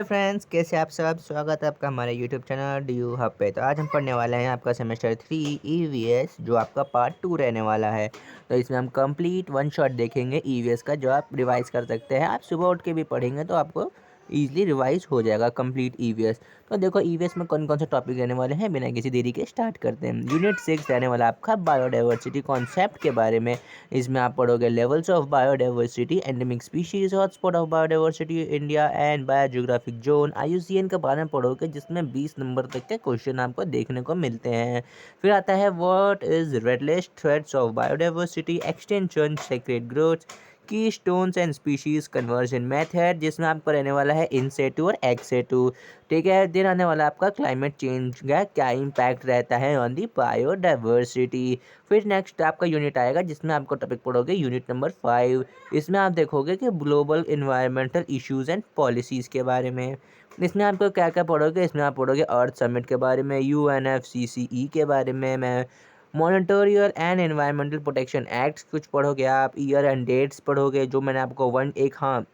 Friends, कैसे आप सब। स्वागत है आपका हमारे YouTube channel D you hub पे। तो आज हम पढ़ने वाले हैं आपका सेमेस्टर 3 ईवीएस, जो आपका पार्ट 2 रहने वाला है। तो इसमें हम कंप्लीट वन शॉट देखेंगे ईवीएस का, जो आप रिवाइज कर सकते हैं। आप सुबह उठ के भी पढ़ेंगे तो आपको ईजिली रिवाइज हो जाएगा कंप्लीट ईवीएस। तो देखो ईवीएस में कौन कौन से टॉपिक रहने वाले हैं, बिना किसी देरी के स्टार्ट करते हैं। यूनिट 6 रहने वाला आपका बायोडाइवर्सिटी कॉन्सेप्ट के बारे में। इसमें आप पढ़ोगे levels of biodiversity, endemic species, hotspot of biodiversity India and biogeographic zone, IUCN के बारे में पढ़ोगे, जिसमें 20 नंबर तक के क्वेश्चन आपको देखने को मिलते हैं। फिर आता है what is red list threats of biodiversity, extinction, sacred grove, keystones and species conversion method, जिसमें आपको रहने वाला है इन सेटू और एक्स सेटू। ठीक है। दिन आने वाला आपका क्लाइमेट चेंज का क्या इम्पैक्ट रहता है ऑन दी बायोडाइवर्सिटी। फिर नेक्स्ट आपका यूनिट आएगा, जिसमें आपको टॉपिक पढ़ोगे यूनिट नंबर 5। इसमें आप देखोगे कि global environmental issues and policies के बारे में। इसमें आपको क्या क्या पढ़ोगे, इसमें आप पढ़ोगे अर्थ समिट के बारे में, यूएनएफसीसीई के बारे में, मैं मॉनिटरियल एंड एनवायरमेंटल प्रोटेक्शन एक्ट्स कुछ पढ़ोगे, आप ईयर एंड डेट्स पढ़ोगे, जो मैंने आपको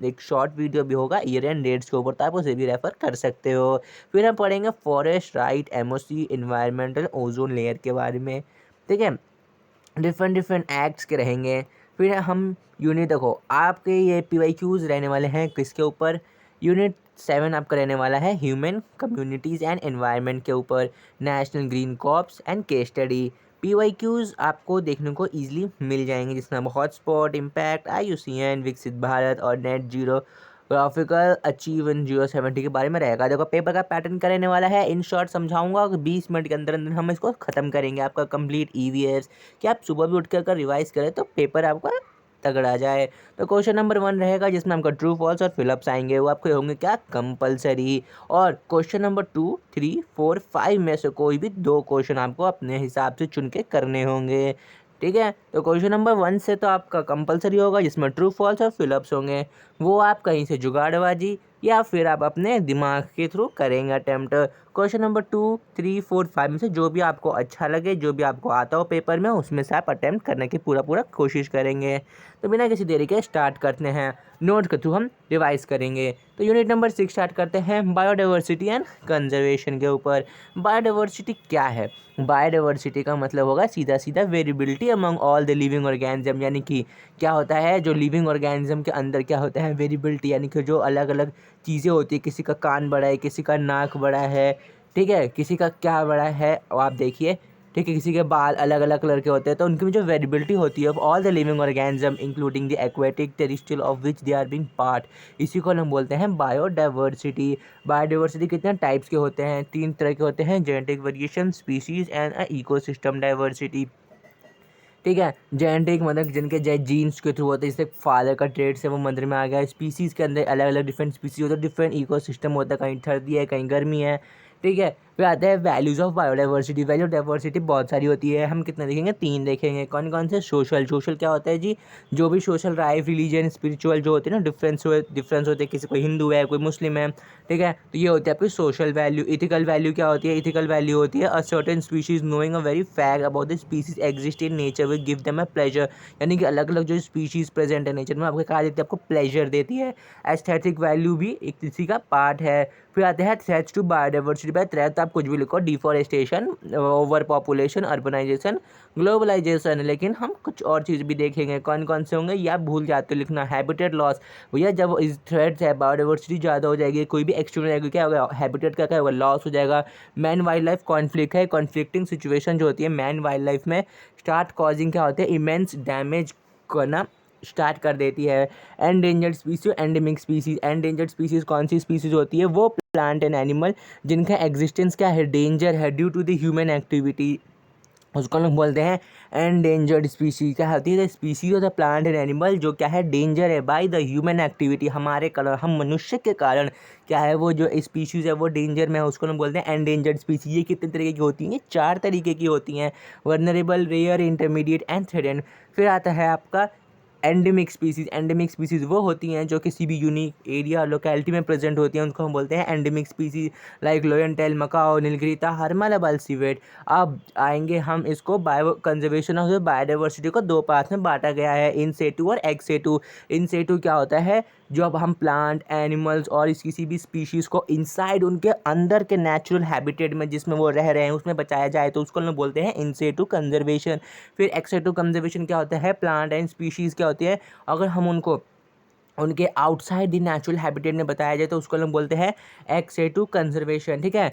एक शॉर्ट वीडियो भी होगा ईयर एंड डेट्स के ऊपर, तो आप उसे भी रेफर कर सकते हो। फिर हम पढ़ेंगे forest right, MOC, environmental ozone layer के बारे में। ठीक है। डिफरेंट डिफरेंट एक्ट्स के रहेंगे। फिर हम यूनिट देखो, आपके ये पीवाईक्यूज रहने वाले हैं किसके ऊपर। यूनिट 7 आपका रहने वाला है ह्यूमन कम्युनिटीज़ एंड एनवायरनमेंट के ऊपर, national green corps and case study. PYQs आपको देखने को ईजिली मिल जाएंगे, जिसमें हम हॉटस्पॉट, इम्पैक्ट, आईयूसीएन, विकसित भारत और net zero graphical achieve in 070 के बारे में रहेगा। देखो पेपर का पैटर्न क्या रहने वाला है, इन शॉर्ट समझाऊंगा, 20 मिनट के अंदर अंदर हम इसको खत्म करेंगे आपका कंप्लीट ईवीएस। कि आप सुबह भी उठ कर अगर रिवाइज करें तो पेपर आपका तगड़ा जाए। तो क्वेश्चन नंबर 1 रहेगा, जिसमें आपका ट्रू फॉल्स और फिलअप्स आएंगे, वो आपके होंगे क्या, कंपलसरी। और क्वेश्चन नंबर 2, 3, 4, 5 में से कोई भी 2 क्वेश्चन आपको अपने हिसाब से चुन के करने होंगे। ठीक है। तो क्वेश्चन नंबर 1 से तो आपका कंपलसरी होगा, जिसमें ट्रू फॉल्स और फिलअप्स होंगे। वो आप कहीं से जुगाड़बाजी या फिर आप अपने दिमाग के थ्रू करेंगे अटेम्प्ट। क्वेश्चन नंबर 2, 3, 4, 5 में से जो भी आपको अच्छा लगे, जो भी आपको आता हो पेपर में, उसमें से आप अटेम्प्ट करने की पूरा पूरा कोशिश करेंगे। तो बिना किसी देरी के स्टार्ट करते हैं, नोट के थ्रू हम रिवाइज करेंगे। तो यूनिट नंबर 6 स्टार्ट करते हैं बायोडाइवर्सिटी एंड कंजर्वेशन के ऊपर। बायोडाइवर्सिटी क्या है। बायोडाइवर्सिटी का मतलब होगा सीधा सीधा variability among all the living organism, यानी कि क्या होता है, जो लिविंग ऑर्गेनिज्म के अंदर क्या होता है, वेरिएबिलिटी, यानी कि जो अलग अलग चीज़ें होती है, किसी का कान बड़ा है, किसी का नाक बड़ा है, ठीक है, किसी का क्या बड़ा है, और आप देखिए, ठीक है, किसी के बाल अलग अलग कलर के होते हैं। तो उनकी जो वेरिएबिलिटी होती है of all the living organism including the aquatic, terrestrial, of which they are being part, इसी को हम बोलते हैं बायोडाइवर्सिटी। बायोडाइवर्सिटी कितने टाइप्स के होते हैं, 3 तरह के होते हैं, genetic variation, species and ecosystem diversity. ठीक है। जेनेटिक मतलब जिनके जीन्स के थ्रू होते हैं, जैसे फादर का ट्रेड्स है वो मंत्र में आ गया। स्पीसीज़ के अंदर अलग अलग डिफरेंट स्पीसीज होते हैं, डिफरेंट इकोसिस्टम होता है, कहीं ठंडी है, कहीं गर्मी है। ठीक है। फिर आता है values of biodiversity. Value diversity बहुत सारी होती है, हम कितने देखेंगे, 3 देखेंगे। कौन कौन से, सोशल। सोशल क्या होता है जी, जो भी सोशल लाइफ, रिलीजन, स्पिरिचुअल जो होते हैं ना, डिफरेंस होते हैं, किसी कोई हिंदू है, कोई मुस्लिम है। ठीक है। तो ये होती है आपकी सोशल वैल्यू। इथिकल वैल्यू क्या होती है, इथिकल वैल्यू होती है a certain species knowing a very fact about the species exist in nature will give them a pleasure, यानी कि अलग अलग जो स्पीशीज प्रेजेंट है नेचर में, आपको कहा देती है, आपको प्लेजर देती है। एस्थेटिक वैल्यू भी एक किसी का पार्ट है। फिर आते हैं threats to biodiversity. By threat आप कुछ भी लिखो, deforestation, overpopulation, urbanisation, globalisation, लेकिन हम कुछ और चीज़ भी देखेंगे। कौन कौन से होंगे ये आप भूल जाते हो लिखना। हैबिटेट लॉस, भैया जब इस थ्रेट्स है, बायोडाइवर्सिटी ज़्यादा हो जाएगी, कोई भी एक्सट्रीम हो जाएगी, क्या होगा, हैबिटेट का क्या होगा, लॉस हो जाएगा। मैन वाइल्ड लाइफ कॉन्फ्लिक्ट है, कॉन्फ्लिक्टिंग सिचुएशन जो होती है मैन वाइल्ड लाइफ में, स्टार्ट कॉजिंग क्या होते हैं, इमेंस डैमेज करना स्टार्ट कर देती है। Endangered species, endemic species. Endangered species कौन सी स्पीसीज होती है, वो प्लांट एंड एनिमल जिनका एग्जिस्टेंस क्या है, डेंजर है due to the human activity, उसको लोग बोलते हैं एंडेंजर्ड स्पीसीज। क्या होती है, species of the plant and animal जो क्या है, डेंजर है बाय द ह्यूमन एक्टिविटी, हमारे कारण, हम मनुष्य के कारण क्या है, वो जो स्पीसीज है वो डेंजर में है, उसको लोग बोलते हैं एंडेंजर्ड स्पीसीज। ये कितने तरीके की होती हैं, 4 तरीके की होती हैं, vulnerable, rare, intermediate and threatened. फिर आता है आपका एंडेमिक स्पीसीज। एंडेमिक स्पीसीज वो होती हैं जो किसी भी यूनिक एरिया लोकेलिटी में प्रेजेंट होती हैं, उनको हम बोलते हैं endemic species, like lion tail, macaque, नीलगिरीता, हरमालाबाल सीवेट। अब आएंगे हम इसको बायो कंजर्वेशन ऑफ बायोडाइवर्सिटी को 2 पार्ट में बांटा गया है, इन सेटू और एक्स सेटू। इन सेटू क्या होता है, जो अब हम प्लांट, एनिमल्स और इस किसी भी स्पीशीज़ को इनसाइड उनके अंदर के नेचुरल हैबिटेट में जिसमें वो रह रहे हैं उसमें बचाया जाए तो उसको हम लोग बोलते हैं इन सिटू कंजर्वेशन। फिर एक्स सिटू कंजर्वेशन क्या होता है, प्लांट एंड स्पीशीज़ क्या होती है, अगर हम उनको उनके आउटसाइड द नेचुरल हैबिटेट में बताया जाए तो उसको हम बोलते हैं एक्स सिटू कंजर्वेशन। ठीक है,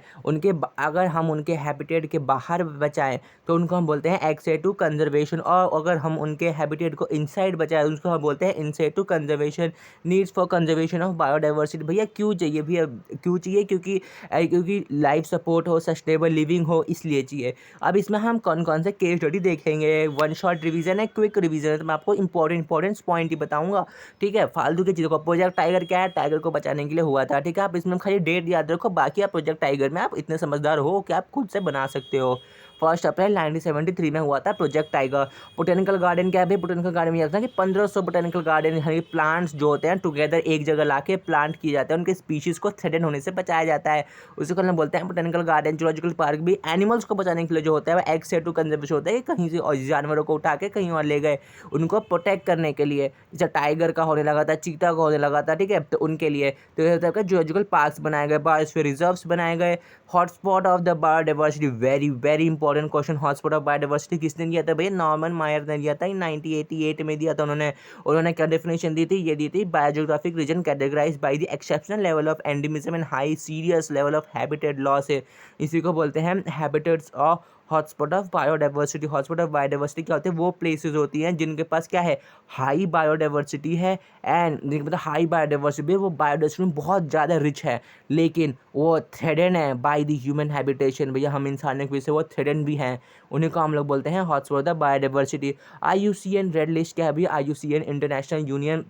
अगर हम उनके हैबिटेट के बाहर बचाएं तो उनको हम बोलते हैं एक्स सिटू कंजर्वेशन, और अगर हम उनके हैबिटेट को इनसाइड बचाएं तो उसको हम बोलते हैं in situ conservation. Needs for conservation of biodiversity, भैया क्यों चाहिए भैया, क्यों चाहिए, क्योंकि लाइफ सपोर्ट हो, सस्टेनेबल लिविंग हो, इसलिए चाहिए। अब इसमें हम कौन कौन से केस स्टडी देखेंगे, वन शॉट रिवीजन है, क्विक रिवीजन है, तो मैं आपको इंपॉर्टेंट पॉइंट ही बताऊंगा। ठीक है, फालतू की चीज़ों को, प्रोजेक्ट टाइगर क्या है, टाइगर को बचाने के लिए हुआ था। ठीक है, आप इसमें खाली डेट याद रखो, बाकी आप प्रोजेक्ट टाइगर में आप इतने समझदार हो कि आप खुद से बना सकते हो। 1 अप्रैल 1973 में हुआ था प्रोजेक्ट टाइगर। बोटेनिकल गार्डन क्या है भाई, बोटेनिकल गार्डन में याद था कि 1500 बोटेनिकल गार्डन यानी प्लांट्स जो होते हैं टुगेदर एक जगह लाके प्लांट किए जाते हैं, उनके स्पीशीज़ को थ्रेटन होने से बचाया जाता है, उसी को हम बोलते हैं बोटेनिकल गार्डन। जूलॉजिकल पार्क भी एनिमल्स को बचाने के लिए जो होता है वो एक्स सिटू कंजर्वेशन होता है, कहीं से और जानवरों को उठा के कहीं और ले गए उनको प्रोटेक्ट करने के लिए, जैसे टाइगर का होने लगा था, चीता का होने लगा था। ठीक है, तो उनके लिए तो ये होता है जूलॉजिकल पार्क्स बनाए गए, बायोस्फीयर रिजर्व्स बनाए गए। Hotspot of the biodiversity, very very important question. Hotspot of biodiversity किसने दिया था भैया, नॉर्मन मायर ने दिया था, 1988 में दिया था उन्होंने। उन्होंने क्या डेफिनेशन दी थी, ये दी थी, biogeographic region categorize by the exceptional level of endemism and high serious level of habitat loss है, इसी को बोलते हैं habitats of hotspot of biodiversity. Hotspot of biodiversity क्या होते हैं, वो प्लेसेस होती हैं जिनके पास क्या है, हाई बायोडाइवर्सिटी है, एंड जिनके पास हाई बायोडाइवर्सिटी है वो बायोडाइवर्सिटी में बहुत ज़्यादा रिच है, लेकिन वो थ्रेडन है बाय द ह्यूमन हैबिटेशन, भैया हम इंसानों की वजह से वो थ्रेडन भी हैं, उन्हीं को हम लोग बोलते हैं hotspot of biodiversity. IUCN red list क्या है भैया, IUCN international union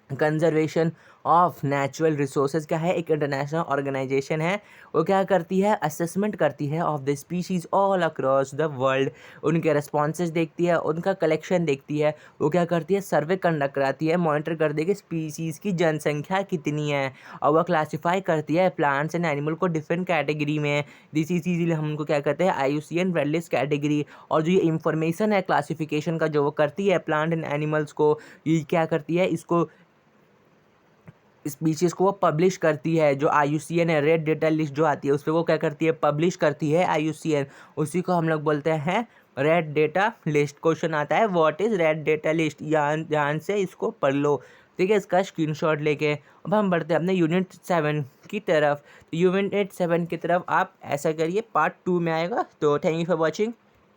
conservation of natural resources क्या है, एक इंटरनेशनल ऑर्गेनाइजेशन है, वो क्या करती है, असेसमेंट करती है of the species all across the world, उनके रिस्पॉन्सेज देखती है, उनका कलेक्शन देखती है, वो क्या करती है, सर्वे कंडक्ट कराती है, मॉनिटर कर देगी स्पीशीज़ की जनसंख्या कितनी है, और वह क्लासीफाई करती है प्लांट्स एंड एनिमल को डिफरेंट कैटेगरी में। दिस इज इजीली हम उनको क्या कहते हैं, IUCN रेड लिस्ट कैटेगरी। और जो ये इंफॉर्मेशन है क्लासिफिकेशन का जो वो करती है प्लांट एंड एनिमल्स को, ये क्या करती है, इसको स्पीशीज़ को वो पब्लिश करती है, जो IUCN है, रेड डेटा लिस्ट जो आती है उस पर वो क्या करती है, पब्लिश करती है IUCN, उसी को हम लोग बोलते हैं रेड डेटा लिस्ट। क्वेश्चन आता है what is red data list, ध्यान से इसको पढ़ लो। ठीक है, इसका स्क्रीनशॉट लेके अब हम बढ़ते हैं अपने यूनिट 7 की तरफ। तो यूनिट 7 की तरफ आप ऐसा करिए, पार्ट 2 में आएगा। तो थैंक यू फॉर वॉचिंग।